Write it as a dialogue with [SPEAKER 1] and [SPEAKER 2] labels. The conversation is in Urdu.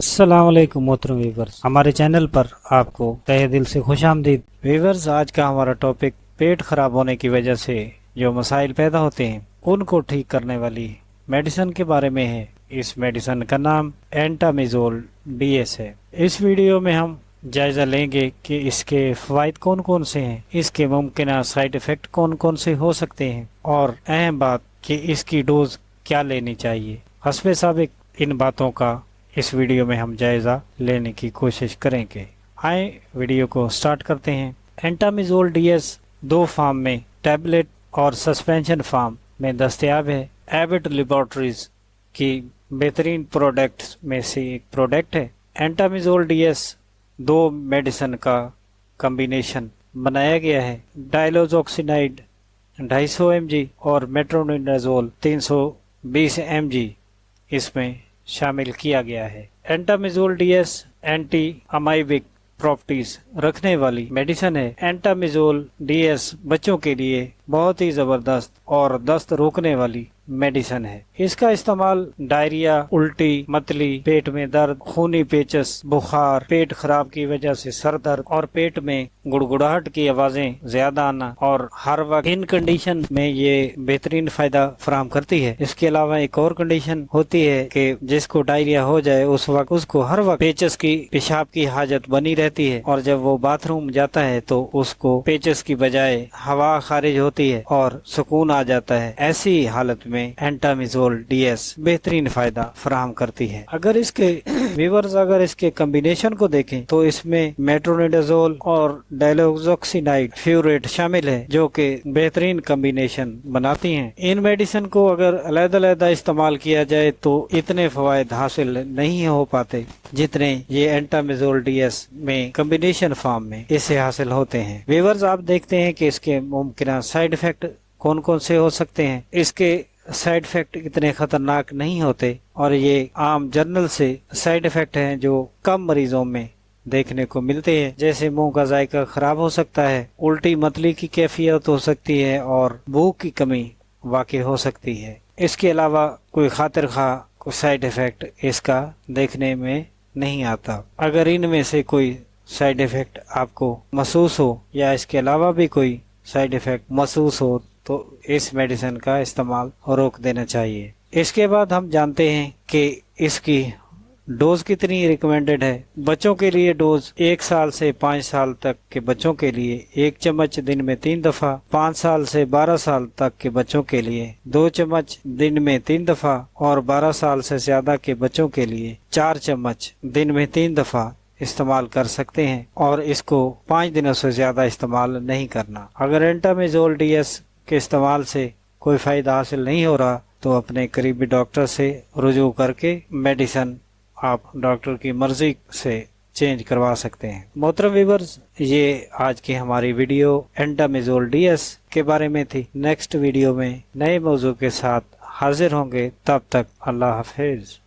[SPEAKER 1] السلام علیکم محترم ویورز، ہمارے چینل پر آپ کو تہہ دل سے خوش آمدید۔ ویورز، آج کا ہمارا ٹاپک پیٹ خراب ہونے کی وجہ سے جو مسائل پیدا ہوتے ہیں ان کو ٹھیک کرنے والی میڈیسن کے بارے میں ہے۔ اس میڈیسن کا نام اینٹامیزول ڈی ایس ہے۔ اس ویڈیو میں ہم جائزہ لیں گے کہ اس کے فوائد کون کون سے ہیں، اس کے ممکنہ سائیڈ ایفیکٹ کون کون سے ہو سکتے ہیں، اور اہم بات کہ اس کی ڈوز کیا لینی چاہیے۔ حسب سابق ان باتوں کا اس ویڈیو میں ہم جائزہ لینے کی کوشش کریں گے۔ آئیں ویڈیو کو سٹارٹ کرتے ہیں۔ اینٹامیزول ڈی ایس دو فارم میں، ٹیبلٹ اور سسپینشن فارم میں دستیاب ہے۔ ایبٹ لیبارٹریز کی بہترین پروڈکٹس میں سے ایک پروڈکٹ ہے۔ اینٹامیزول ڈی ایس دو میڈیسن کا کمبینیشن بنایا گیا ہے۔ ڈائلوزوکسینائڈ 250 mg اور میٹرونیڈازول 320 mg اس میں شامل کیا گیا ہے۔ اینٹامیزول ڈی ایس اینٹی امیبک پراپرٹیز رکھنے والی میڈیسن ہے۔ اینٹامیزول ڈی ایس بچوں کے لیے بہت ہی زبردست اور دست روکنے والی میڈیسن ہے۔ اس کا استعمال ڈائریا، الٹی، متلی، پیٹ میں درد، خونی پیچس، بخار، پیٹ خراب کی وجہ سے سر درد اور پیٹ میں گڑگڑاہٹ کی آوازیں زیادہ آنا اور ہر وقت ان کنڈیشن میں یہ بہترین فائدہ فراہم کرتی ہے۔ اس کے علاوہ ایک اور کنڈیشن ہوتی ہے کہ جس کو ڈائریا ہو جائے اس وقت اس کو ہر وقت پیچس کی پیشاب کی حاجت بنی رہتی ہے، اور جب وہ باتھ روم جاتا ہے تو اس کو پیچس کی بجائے ہوا خارج ہوتی ہے اور سکون آ جاتا ہے۔ ایسی حالت میں اینٹامیزول ڈی ایس بہترین فائدہ فراہم کرتی ہے۔ اگر اس کے کمبینیشن کو دیکھیں تو اس میں میٹرونیڈازول اور ڈائلوزوکسینائڈ فیوریٹ شامل ہے، جو کہ بہترین کمبینیشن بناتی ہیں۔ ان میڈیسن کو اگر علیحدہ علیحدہ استعمال کیا جائے تو اتنے فوائد حاصل نہیں ہو پاتے جتنے یہ اینٹامیزول ڈی ایس میں کمبینیشن فارم میں اس سے حاصل ہوتے ہیں۔ ویورز، آپ دیکھتے ہیں کہ اس کے ممکنہ سائیڈ ایفیکٹ کون کون سے ہو سکتے ہیں۔ اس کے سائیڈ ایفیکٹ اتنے خطرناک نہیں ہوتے، اور یہ عام جنرل سے سائیڈ ایفیکٹ ہیں جو کم مریضوں میں دیکھنے کو ملتے ہیں، جیسے منہ کا ذائقہ خراب ہو سکتا ہے، الٹی متلی کی کیفیت ہو سکتی ہے، اور بھوک کی کمی واقع ہو سکتی ہے۔ اس کے علاوہ کوئی خاطر خواہ کوئی سائیڈ ایفیکٹ اس کا دیکھنے میں نہیں آتا۔ اگر ان میں سے کوئی سائیڈ ایفیکٹ آپ کو محسوس ہو یا اس کے علاوہ بھی کوئی سائیڈ ایفیکٹ محسوس ہو تو اس میڈیسن کا استعمال روک دینا چاہیے۔ اس کے بعد ہم جانتے ہیں کہ اس کی ڈوز کتنی ریکمینڈڈ ہے۔ بچوں کے لیے ڈوز 1 سال سے 5 سال تک کے بچوں کے لیے 1 چمچ دن میں 3 دفعہ، 5 سال سے 12 سال تک کے بچوں کے لیے 2 چمچ دن میں 3 دفعہ، اور 12 سال سے زیادہ کے بچوں کے لیے 4 چمچ دن میں 3 دفعہ استعمال کر سکتے ہیں، اور اس کو 5 دنوں سے زیادہ استعمال نہیں کرنا۔ اگر اینٹامیزول ڈی ایس کے استعمال سے کوئی فائدہ حاصل نہیں ہو رہا تو اپنے قریبی ڈاکٹر سے رجوع کر کے میڈیسن آپ ڈاکٹر کی مرضی سے چینج کروا سکتے ہیں۔ محترم ویورز، یہ آج کی ہماری ویڈیو اینٹامیزول ڈی ایس کے بارے میں تھی۔ نیکسٹ ویڈیو میں نئے موضوع کے ساتھ حاضر ہوں گے، تب تک اللہ حافظ۔